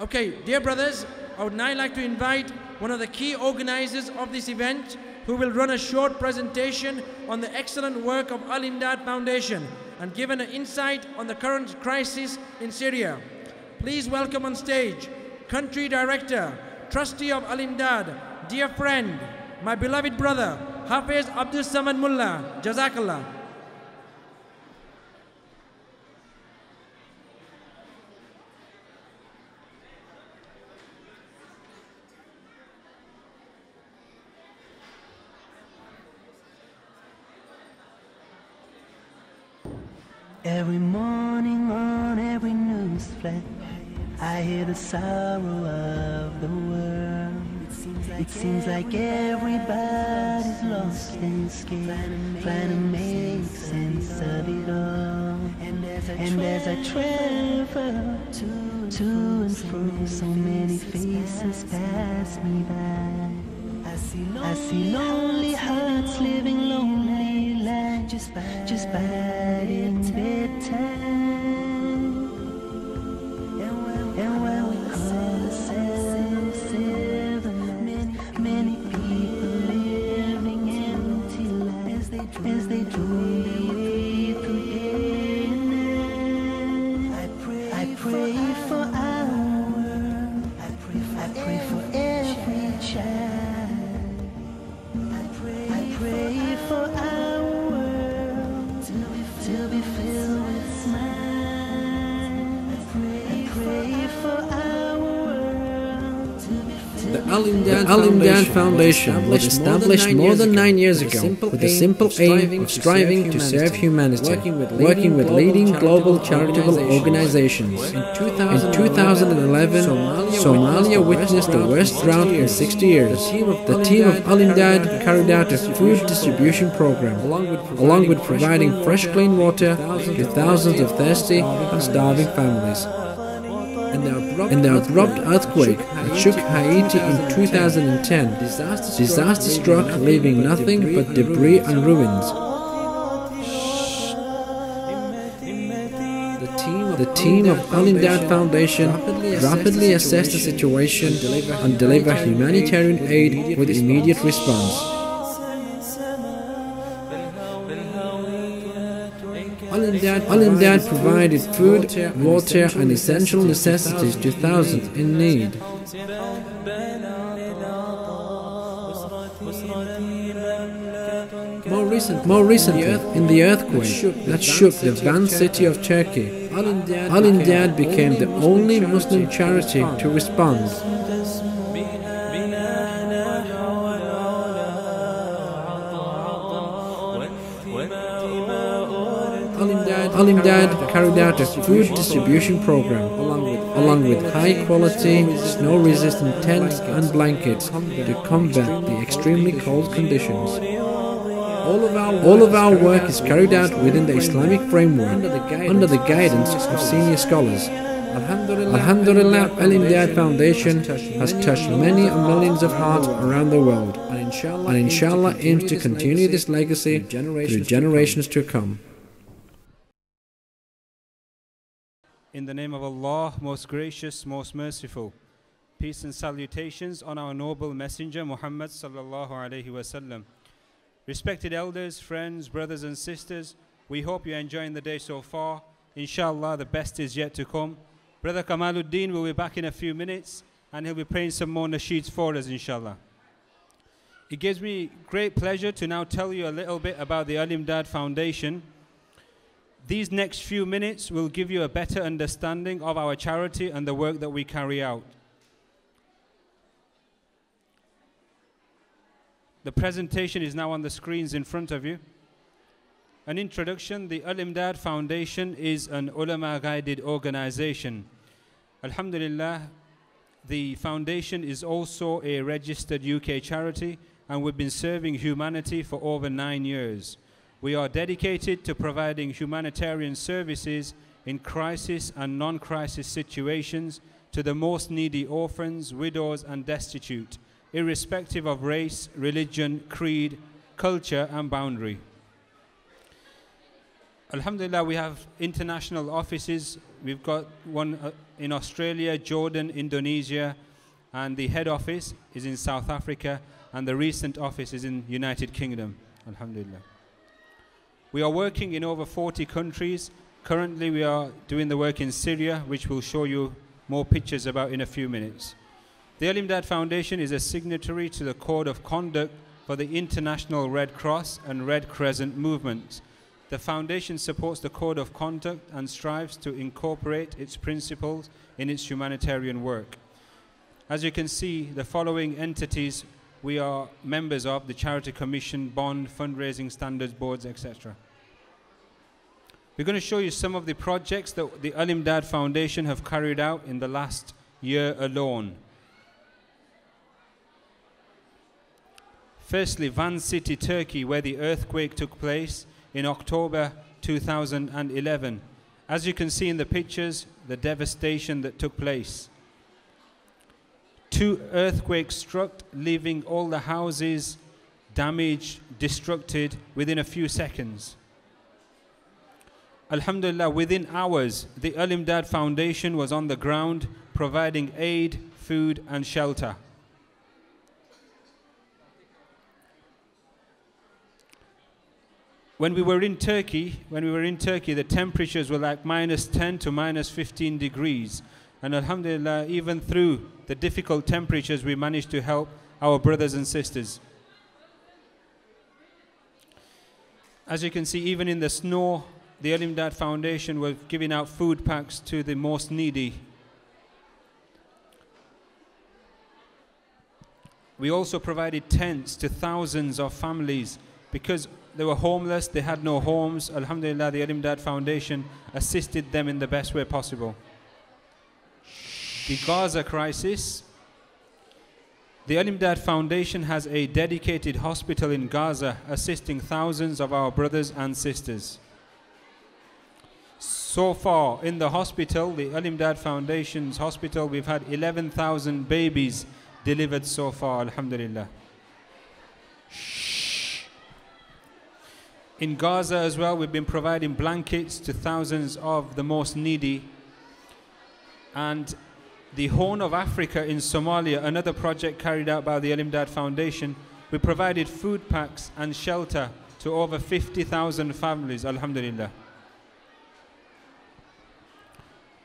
Okay, dear brothers, I would now like to invite one of the key organizers of this event who will run a short presentation on the excellent work of Al-Imdad Foundation and give an insight on the current crisis in Syria. Please welcome on stage Country Director, Trustee of Al-Imdad, dear friend, my beloved brother, Hafiz Abdul Samad Mullah. Jazakallah. Every morning on every news flash, I hear the sorrow of the world. It seems like everybody's lost and scared, trying to make sense of it all. And as I travel to and fro, so many faces pass me by. I see lonely hearts living lonely lives, just biding bedtime. And where we call ourselves seven, many people living empty lives as they drove their way through day and night. I pray for our world. I pray for every child. I pray for our world to be filled with smiles. I pray for our world to be filled. The Al-Imdad Foundation was established more than 9 years ago with the simple aim of striving to serve humanity, working with leading global charitable organizations. In 2011, Somalia witnessed the worst drought in 60 years. The team of Al-Imdad carried out a food distribution program, along with providing fresh clean water to thousands of thirsty and starving families. And the abrupt earthquake that shook Haiti in 2010, disaster struck, leaving nothing but debris and ruins. The team of Al-Imdad Foundation rapidly assessed the situation and delivered humanitarian aid with immediate response. Al-Imdad provided food, water and essential necessities to thousands in need. More recently, in the earthquake that shook the Van city of Turkey, Al-Imdad became the only Muslim charity to respond. Al-Imdad carried out a food distribution program, along with high-quality, snow-resistant tents and blankets to combat the extremely cold conditions. All of our work is carried out within the Islamic framework, under the guidance of senior scholars. Alhamdulillah, Al-Imdad Foundation has touched many millions of hearts around the world, and inshallah aims to continue this legacy through generations to come. In the name of Allah, most gracious, most merciful. Peace and salutations on our noble messenger Muhammad sallallahu alaihi wasallam. Respected elders, friends, brothers and sisters, we hope you're enjoying the day so far. Inshallah, the best is yet to come. Brother Kamaluddin will be back in a few minutes and he'll be praying some more nasheeds for us, inshallah. It gives me great pleasure to now tell you a little bit about the Al-Imdad Foundation. These next few minutes will give you a better understanding of our charity and the work that we carry out. The presentation is now on the screens in front of you. An introduction: the Al-Imdad Foundation is an ulama-guided organization. Alhamdulillah, the foundation is also a registered UK charity, and we've been serving humanity for over 9 years. We are dedicated to providing humanitarian services in crisis and non-crisis situations to the most needy orphans, widows and destitute, irrespective of race, religion, creed, culture and boundary. Alhamdulillah, we have international offices. We've got one in Australia, Jordan, Indonesia, and the head office is in South Africa, and the recent office is in United Kingdom. Alhamdulillah. We are working in over 40 countries. Currently, we are doing the work in Syria, which we'll show you more pictures about in a few minutes. The Al-Imdad Foundation is a signatory to the Code of Conduct for the International Red Cross and Red Crescent movements. The foundation supports the Code of Conduct and strives to incorporate its principles in its humanitarian work. As you can see, the following entities we are members of: the Charity Commission, Bond, Fundraising Standards Boards, etc. We're going to show you some of the projects that the Al-Imdad Foundation have carried out in the last year alone. Firstly, Van City, Turkey, where the earthquake took place in October 2011. As you can see in the pictures, the devastation that took place. 2 earthquakes struck, leaving all the houses damaged, destructed within a few seconds. Alhamdulillah, within hours, the Al-Imdad Foundation was on the ground providing aid, food and shelter. When we were in Turkey, the temperatures were like -10 to -15 degrees. And alhamdulillah, even through the difficult temperatures, we managed to help our brothers and sisters. As you can see, even in the snow, the Al-Imdad Foundation was giving out food packs to the most needy. We also provided tents to thousands of families because they were homeless, they had no homes. Alhamdulillah, the Al-Imdad Foundation assisted them in the best way possible. The Gaza crisis. The Al-Imdad Foundation has a dedicated hospital in Gaza assisting thousands of our brothers and sisters. So far in the hospital, the Al-Imdad Foundation's hospital, we've had 11,000 babies delivered so far, alhamdulillah. In Gaza as well, we've been providing blankets to thousands of the most needy. And the Horn of Africa in Somalia, another project carried out by the Al-Imdad Foundation, we provided food packs and shelter to over 50,000 families, alhamdulillah.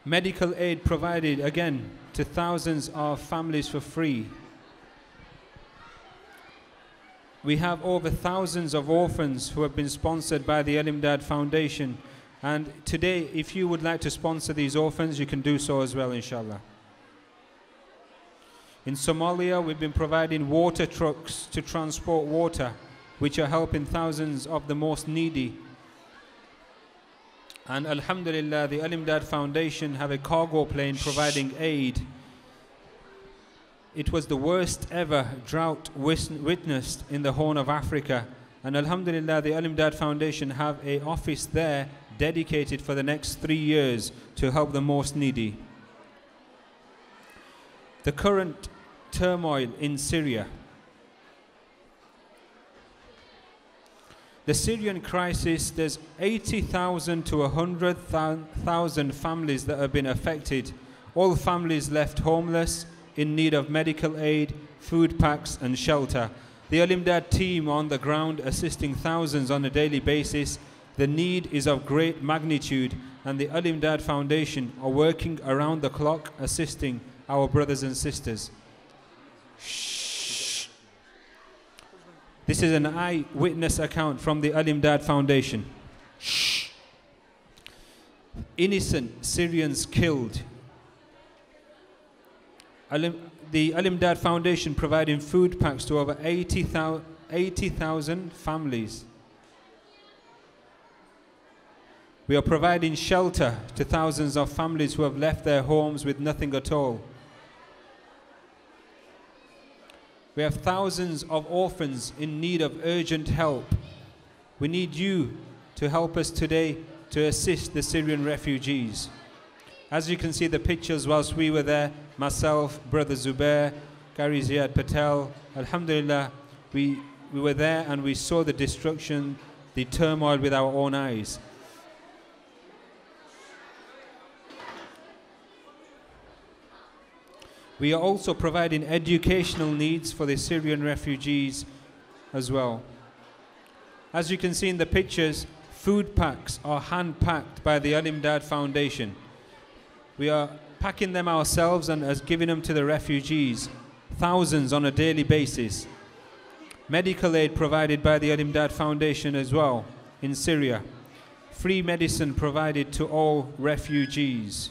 Medical aid provided, again, to thousands of families for free. We have over thousands of orphans who have been sponsored by the Al-Imdad Foundation. And today, if you would like to sponsor these orphans, you can do so as well, inshallah. In Somalia, we've been providing water trucks to transport water, which are helping thousands of the most needy. And alhamdulillah, the Al-Imdad Foundation have a cargo plane providing aid. It was the worst ever drought witnessed in the Horn of Africa. And alhamdulillah, the Al-Imdad Foundation have an office there dedicated for the next 3 years to help the most needy. The current turmoil in Syria. The Syrian crisis, there's 80,000 to 100,000 families that have been affected. All families left homeless, in need of medical aid, food packs and shelter. The Al-Imdad team on the ground assisting thousands on a daily basis. The need is of great magnitude and the Al-Imdad Foundation are working around the clock assisting our brothers and sisters. Shh. This is an eyewitness account from the Al-Imdad Foundation. Shh. Innocent Syrians killed. The Al-Imdad Foundation providing food packs to over 80,000 families. We are providing shelter to thousands of families who have left their homes with nothing at all. We have thousands of orphans in need of urgent help. We need you to help us today to assist the Syrian refugees. As you can see the pictures whilst we were there, myself, Brother Zubair, Gary Ziad Patel, alhamdulillah, we were there and we saw the destruction, the turmoil with our own eyes. We are also providing educational needs for the Syrian refugees as well. As you can see in the pictures, food packs are hand-packed by the Al-Imdad Foundation. We are packing them ourselves and as giving them to the refugees, thousands on a daily basis. Medical aid provided by the Al-Imdad Foundation as well in Syria. Free medicine provided to all refugees.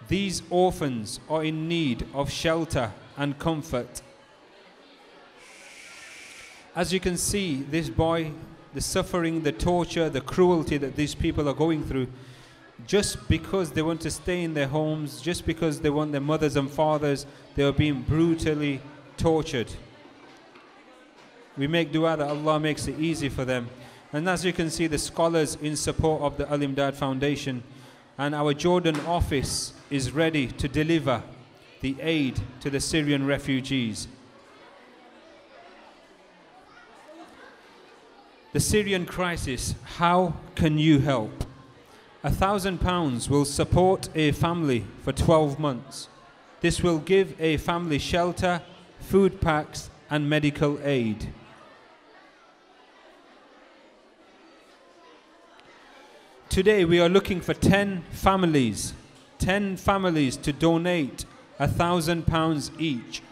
These orphans are in need of shelter and comfort. As you can see, this boy, the suffering, the torture, the cruelty that these people are going through, just because they want to stay in their homes, just because they want their mothers and fathers, they are being brutally tortured. We make dua that Allah makes it easy for them. And as you can see, the scholars in support of the Al-Imdad Foundation and our Jordan office is ready to deliver the aid to the Syrian refugees. The Syrian crisis, how can you help? £1,000 will support a family for 12 months. This will give a family shelter, food packs and medical aid. Today we are looking for 10 families to donate £1,000 each.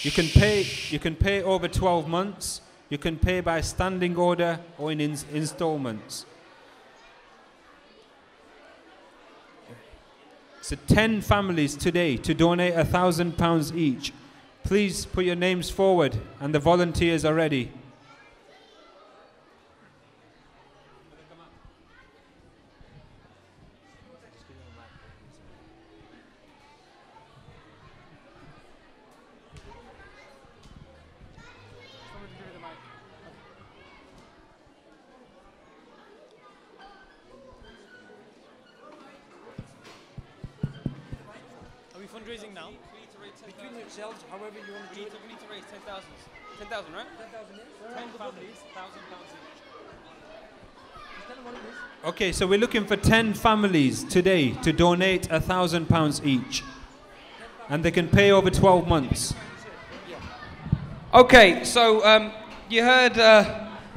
You can pay over 12 months, you can pay by standing order or in installments. So 10 families today to donate £1,000 each. Please put your names forward and the volunteers are ready. Fundraising now. Between yourselves, however you want to do it. We need to raise 10,000. 10,000, right? 10,000, yeah? 10 families, £1,000 each. Okay, so we're looking for 10 families today to donate £1,000 each. And they can pay over 12 months. Okay, so you heard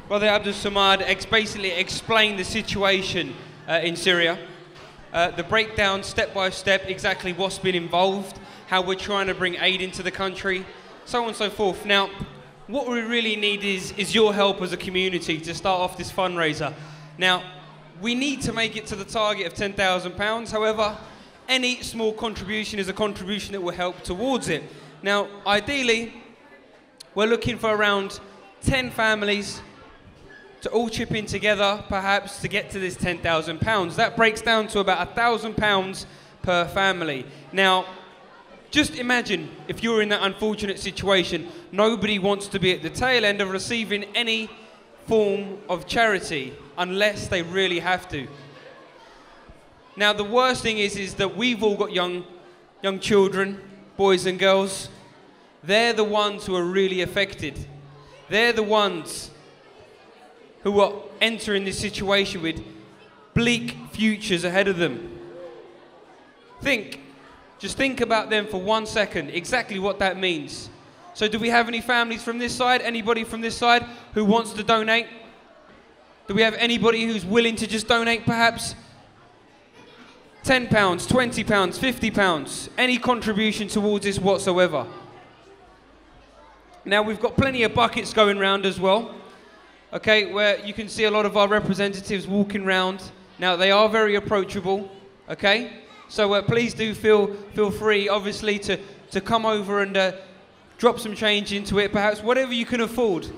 Brother Abdul Samad basically explain the situation in Syria. The breakdown, step by step, exactly what's been involved, how we're trying to bring aid into the country, so on and so forth. Now, what we really need is your help as a community to start off this fundraiser. Now, we need to make it to the target of £10,000. However, any small contribution is a contribution that will help towards it. Now, ideally, we're looking for around 10 families to all chip in together, perhaps, to get to this £10,000. That breaks down to about £1,000 per family. Now, just imagine if you're in that unfortunate situation, nobody wants to be at the tail end of receiving any form of charity unless they really have to. Now, the worst thing is that we've all got young children, boys and girls. They're the ones who are really affected. They're the ones who are entering this situation with bleak futures ahead of them. Just think about them for 1 second, exactly what that means. So do we have any families from this side? Anybody from this side who wants to donate? Do we have anybody who's willing to just donate perhaps? £10, £20, £50, any contribution towards this whatsoever. Now we've got plenty of buckets going round as well. Okay, where you can see a lot of our representatives walking around. Now, they are very approachable, okay? So please do feel free, obviously, to come over and drop some change into it, perhaps whatever you can afford.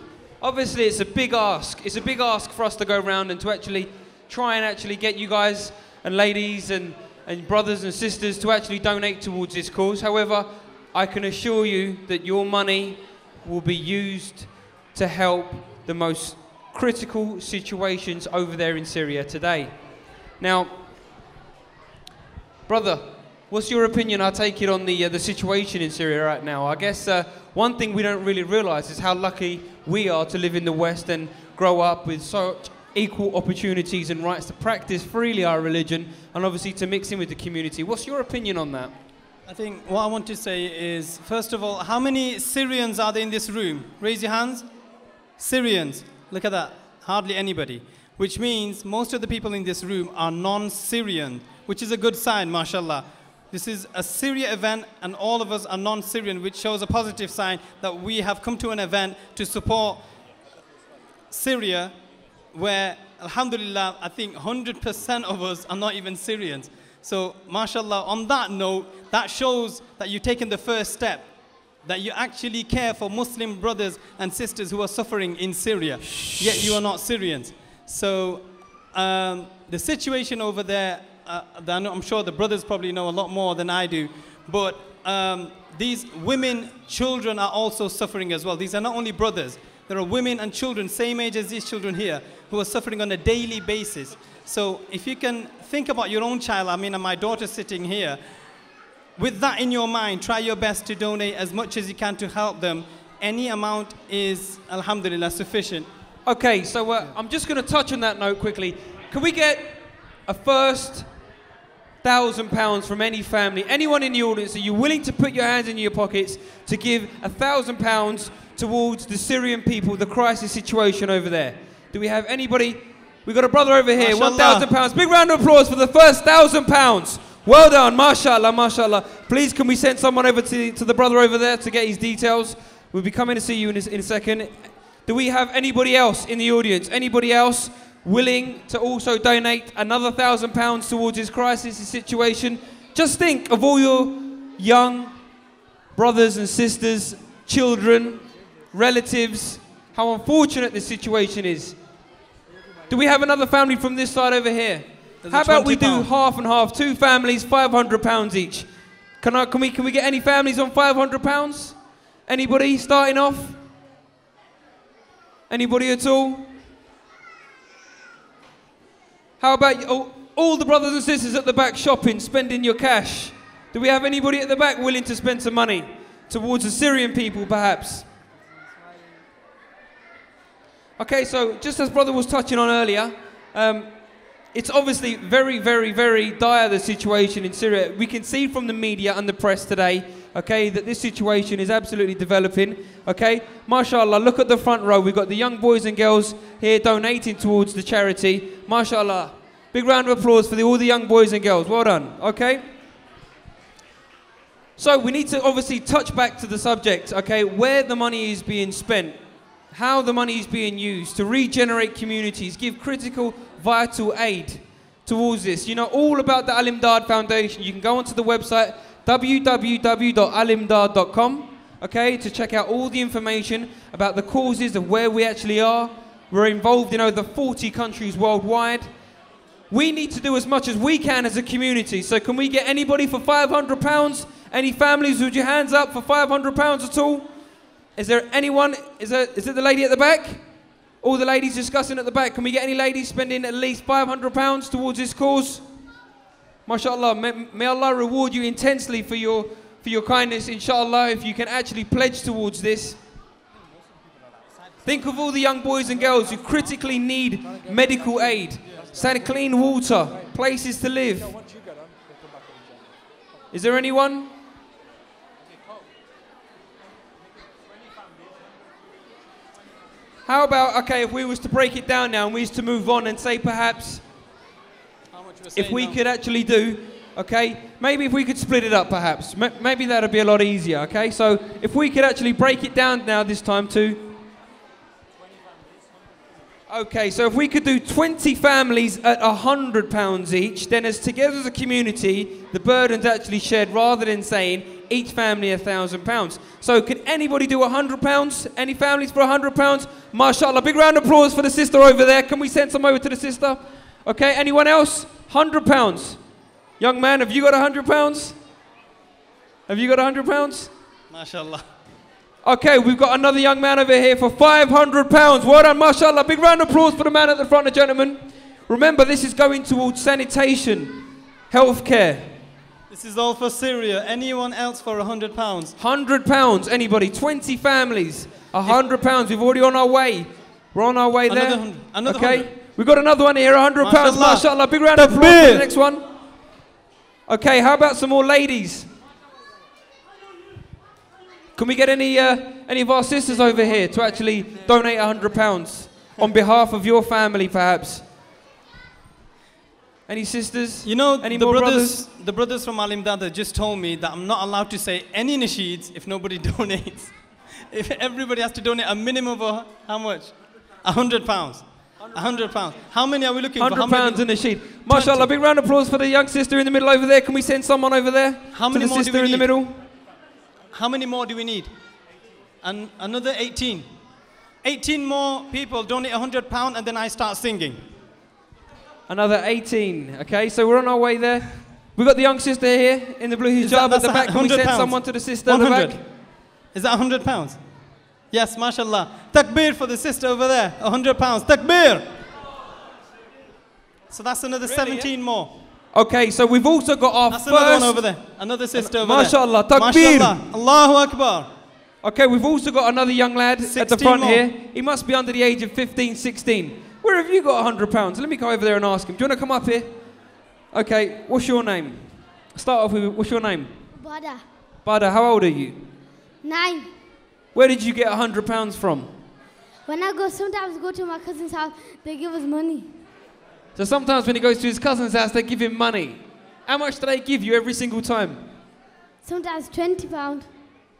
Obviously, it's a big ask. It's a big ask for us to go around and to actually try and actually get you guys and ladies and brothers and sisters to actually donate towards this cause. However, I can assure you that your money will be used to help the most critical situations over there in Syria today. Now, brother, what's your opinion, I take it, on the situation in Syria right now? I guess one thing we don't really realise is how lucky we are to live in the West and grow up with such equal opportunities and rights to practice freely our religion and obviously to mix in with the community. What's your opinion on that? I think what I want to say is, first of all, how many Syrians are there in this room? Raise your hands. Syrians. Look at that. Hardly anybody. Which means most of the people in this room are non-Syrian, which is a good sign, mashallah. This is a Syria event and all of us are non-Syrian, which shows a positive sign that we have come to an event to support Syria, where, alhamdulillah, I think 100% of us are not even Syrians. So, mashallah, on that note, that shows that you've taken the first step, that you actually care for Muslim brothers and sisters who are suffering in Syria, yet you are not Syrians. So, the situation over there, I'm sure the brothers probably know a lot more than I do, but these women, children are also suffering as well. These are not only brothers, there are women and children, same age as these children here, who are suffering on a daily basis. So if you can think about your own child, I mean, and my daughter's sitting here, with that in your mind, try your best to donate as much as you can to help them. Any amount is, alhamdulillah, sufficient. Okay, so I'm just going to touch on that note quickly. Can we get a first £1,000 from any family, anyone in the audience, are you willing to put your hands in your pockets to give £1,000 towards the Syrian people, the crisis situation over there? Do we have anybody? We've got a brother over here, £1,000. Big round of applause for the first £1,000. Well done, mashallah, mashallah. Please, can we send someone over to the brother over there to get his details? We'll be coming to see you in a second. Do we have anybody else in the audience? Anybody else willing to also donate another £1,000 towards this crisis, this situation? Just think of all your young brothers and sisters, children, relatives, how unfortunate this situation is. Do we have another family from this side over here? How about we do half and half, 2 families, £500 each? Can we get any families on £500? Anybody starting off? Anybody at all? How about all the brothers and sisters at the back shopping, spending your cash? Do we have anybody at the back willing to spend some money towards the Syrian people, perhaps? Okay, so just as brother was touching on earlier, it's obviously very, very, very dire, the situation in Syria. We can see from the media and the press today, okay, that this situation is absolutely developing, okay? MashaAllah, look at the front row. We've got the young boys and girls here donating towards the charity. MashaAllah. Big round of applause for all the young boys and girls. Well done, okay? So we need to obviously touch back to the subject, okay, where the money is being spent, how the money is being used to regenerate communities, give critical, vital aid towards this. You know all about the Al-Imdad Foundation. You can go onto the website www.alimdad.com, okay, to check out all the information about the causes of where we actually are. We're involved in over 40 countries worldwide. We need to do as much as we can as a community. So can we get anybody for £500? Any families with your hands up for £500 at all? Is there anyone? Is it the lady at the back? All the ladies discussing at the back. Can we get any ladies spending at least £500 towards this cause? MashaAllah, may Allah reward you intensely for your kindness, inshallah, if you can actually pledge towards this. Think of all the young boys and girls who critically need medical aid, clean water, places to live. Is there anyone? How about, okay, if we was to break it down now and we was to move on and say perhaps if we could actually do, okay, maybe if we could split it up perhaps, maybe that would be a lot easier, okay? So if we could actually break it down now this time to, okay, so if we could do 20 families at £100 each, then as together as a community, the burden's actually shared rather than saying each family £1,000. So can anybody do £100? Any families for £100? MashaAllah, big round of applause for the sister over there. Can we send some over to the sister? Okay, anyone else? £100. Young man, have you got £100? Have you got £100? MashaAllah. Okay, we've got another young man over here for £500. Well done, mashallah. Big round of applause for the man at the front, the gentleman. Remember, this is going towards sanitation, healthcare. This is all for Syria. Anyone else for £100? £100, anybody? 20 families, £100. We're already on our way. We're on our way there. Another okay. 100. We've got another one here, £100. Mashallah. Mashallah. Big round of applause for Takbir. the next one. Okay, how about some more ladies? Can we get any of our sisters over here to actually donate £100 on behalf of your family, perhaps? Any sisters? You know, any the more brothers from Al-Imdad just told me that I'm not allowed to say any nasheeds if nobody donates. If everybody has to donate a minimum of how much? £100. £100. How many are we looking for? £100 in a sheet. MashaAllah, big round of applause for the young sister in the middle over there. Can we send someone over there? How many to the more do sister we in the need? middle? How many more do we need? And another 18. 18 more people donate £100 and then I start singing. Another 18. Okay, so we're on our way there. We've got the young sister here in the blue hijab at the back. Can we send someone to the sister at the back? Is that £100? Yes, mashallah. Takbir for the sister over there. £100. Takbir. So that's another 17 more. Okay, so we've also got our That's first... another one over there. Another sister over Mashallah, there. takbir. Mashallah. Allahu Akbar. Okay, we've also got another young lad at the front more. here. He must be under the age of 15, 16. Where have you got £100? Let me go over there and ask him. Do you want to come up here? Okay, what's your name? Start off with, what's your name? Bada. Bada, how old are you? 9. Where did you get £100 from? When I go, sometimes go to my cousin's house, they give us money. So sometimes when he goes to his cousin's house, they give him money. How much do they give you every single time? Sometimes £20.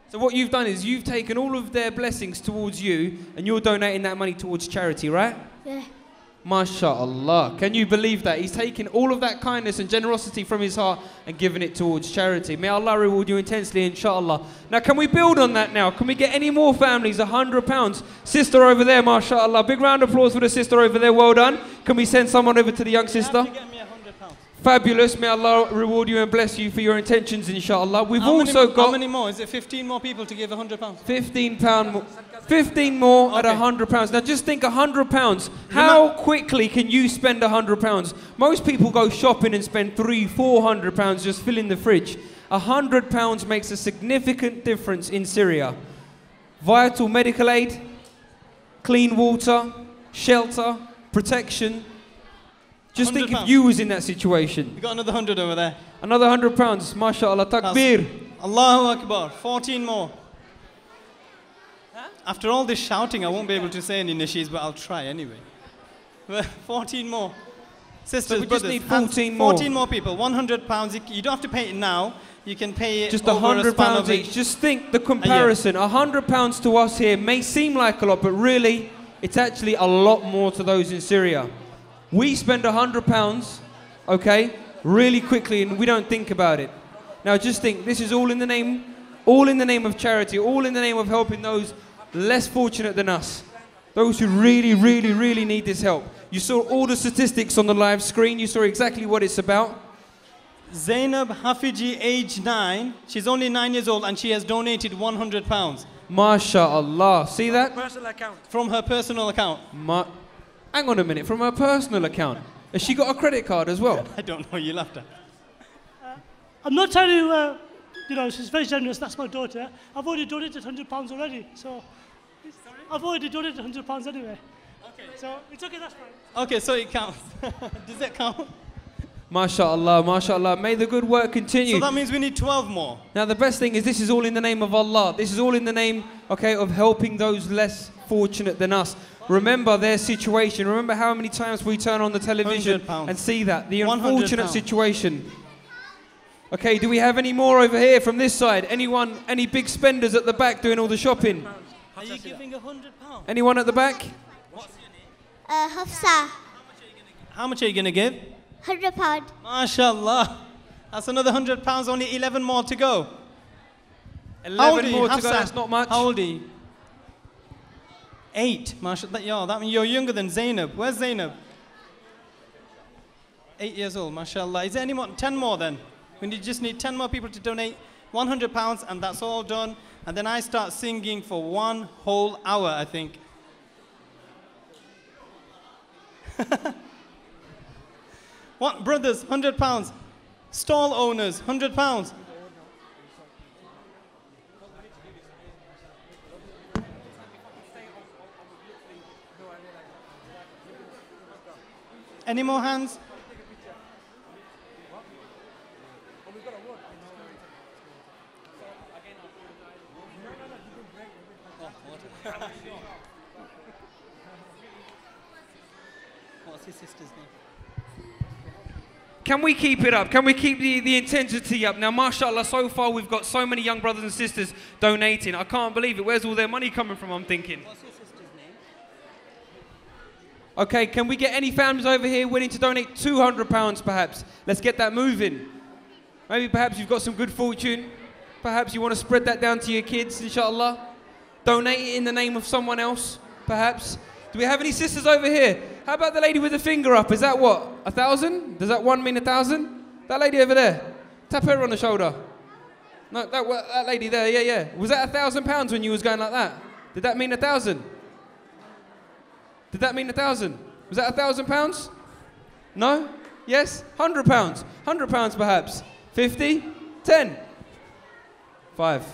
So what you've done is you've taken all of their blessings towards you and you're donating that money towards charity, right? Yeah. MashaAllah. Can you believe that? He's taken all of that kindness and generosity from his heart and given it towards charity. May Allah reward you intensely, inshallah. Now, can we build on that now? Can we get any more families? £100. Sister over there, mashallah. Big round of applause for the sister over there. Well done. Can we send someone over to the young sister? Fabulous. May Allah reward you and bless you for your intentions, inshallah. We've also got... How many more? Is it 15 more people to give £100? £15 more. 15 more at £100. Now just think £100. How quickly can you spend £100? Most people go shopping and spend £300-400 just filling the fridge. £100 makes a significant difference in Syria. Vital medical aid, clean water, shelter, protection. Just think if you was in that situation. You got another 100 over there. Another £100. MashaAllah. Takbir. Allahu Akbar. 14 more. After all this shouting, I won't be able to say any nasheeds, but I'll try anyway. 14 more. Sisters, so we just brothers, need 14 more. 14 more people. £100. You don't have to pay it now. You can pay it just over a span of £100 each. Just think the comparison. £100 to us here may seem like a lot, but really, it's actually a lot more to those in Syria. We spend £100, okay, really quickly, and we don't think about it. Now, just think, this is all in the name of charity, all in the name of helping those less fortunate than us, those who really, really, really need this help. You saw all the statistics on the live screen. You saw exactly what it's about. Zainab Hafiji, age 9. She's only 9 years old, and she has donated £100. MashaAllah. See that? Personal account. From her personal account. Hang on a minute, from her personal account. Has she got a credit card as well? I don't know, you laughed at. I'm not trying to, you know, she's very generous, that's my daughter. I've already donated £100 already, so I've already donated £100 anyway. Okay. So it's okay, that's fine. Okay, so it counts. Does that count? MashaAllah, MashaAllah. May the good work continue. So that means we need 12 more. Now the best thing is this is all in the name of Allah. This is all in the name, okay, of helping those less fortunate than us. Remember their situation. Remember how many times we turn on the television and see that. The unfortunate situation. Okay, do we have any more over here from this side? Anyone, any big spenders at the back doing all the shopping? Are you giving £100? Anyone at the back? What's your name? Hafsa. How much are you going to give? £100. MashaAllah. That's another £100, only 11 more to go. 11 more to go, that's not much. How old are you? 8. MashaAllah. Yo, that means you're younger than Zainab. Where's Zainab? 8 years old, MashaAllah. Is there any more? 10 more then? We just need 10 more people to donate £100, and that's all done. And then I start singing for 1 whole hour, I think. What, brothers, £100. Stall owners, £100. Any more hands? What's his sister's name? Can we keep it up? Can we keep the intensity up? Now, mashallah, so far we've got so many young brothers and sisters donating. I can't believe it. Where's all their money coming from, I'm thinking? What's your sister's name? Okay, can we get any families over here willing to donate £200 perhaps? Let's get that moving. Maybe perhaps you've got some good fortune. Perhaps you want to spread that down to your kids, inshallah. Donate it in the name of someone else, perhaps. Do we have any sisters over here? How about the lady with the finger up? Is that what, 1,000? Does that one mean 1,000? That lady over there. Tap her on the shoulder. No, that lady there, yeah. Was that £1,000 when you was going like that? Did that mean 1,000? Did that mean 1,000? Was that £1,000? No? Yes? £100? £100 perhaps? 50? 10? 5?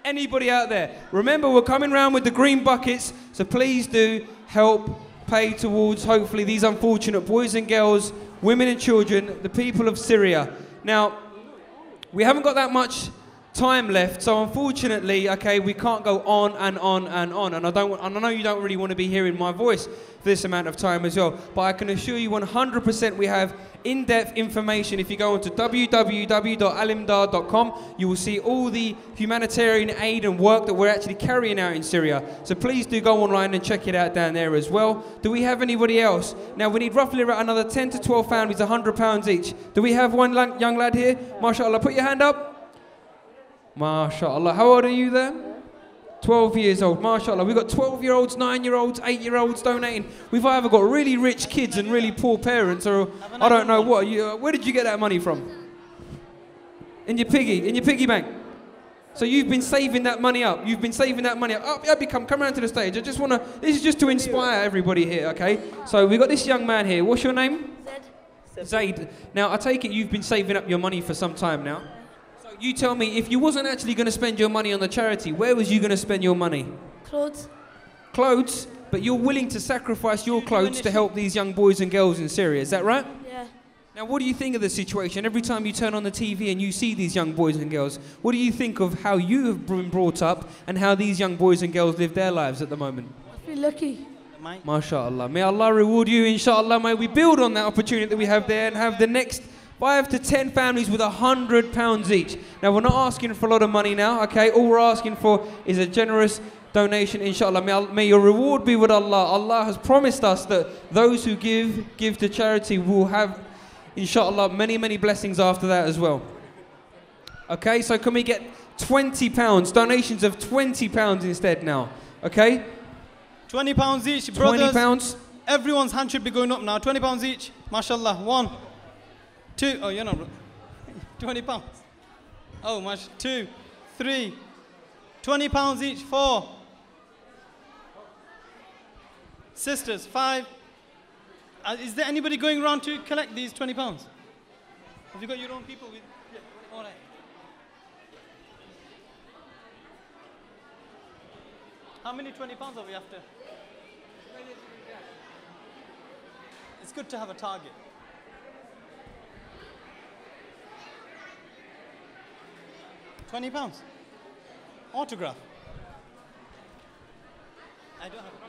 Anybody out there? Remember, we're coming round with the green buckets, so please do help pay towards, hopefully, these unfortunate boys and girls, women and children, the people of Syria. Now, we haven't got that much time left, so unfortunately, okay, we can't go on and on and on, and I know you don't really want to be hearing my voice for this amount of time as well, but I can assure you 100% we have in-depth information. If you go onto www.al-imdad.com, you will see all the humanitarian aid and work that we're actually carrying out in Syria. So please do go online and check it out down there as well. Do we have anybody else? Now we need roughly around another 10 to 12 families, £100 each. Do we have one young lad here? MashaAllah, put your hand up. MashaAllah. How old are you there? 12 years old, mashallah. We've got 12-year-olds, 9-year-olds, 8-year-olds donating. We've either got really rich kids and really poor parents, or I don't know what. Where did you get that money from? In your piggy bank. So you've been saving that money up. You've been saving that money up. Oh, Abby, come around to the stage. I just want to, this is just to inspire everybody here, okay? So we've got this young man here. What's your name? Zaid. Now, I take it you've been saving up your money for some time now. You tell me, if you wasn't actually going to spend your money on the charity, where was you going to spend your money? Clothes. Clothes? But you're willing to sacrifice your clothes to help these young boys and girls in Syria, is that right? Yeah. Now, what do you think of the situation? Every time you turn on the TV and you see these young boys and girls, what do you think of how you have been brought up and how these young boys and girls live their lives at the moment? I feel lucky. MashaAllah. May Allah reward you, inshallah. May we build on that opportunity that we have there and have the next 5 to 10 families with £100 each. Now, we're not asking for a lot of money now, okay? All we're asking for is a generous donation, inshallah. May your reward be with Allah. Allah has promised us that those who give to charity will have, inshallah, many, many blessings after that as well. Okay, so can we get £20, donations of £20 instead now, okay? £20 each, brothers. £20. Everyone's hand should be going up now. £20 each, mashallah. 1, 2, oh, you're not, £20. Oh, much, 2, 3, £20 each, 4. Sisters, 5. Is there anybody going around to collect these £20? Have you got your own people with? Yeah. All right. How many £20 are we after? It's good to have a target. £20. Autograph. I don't have a pen.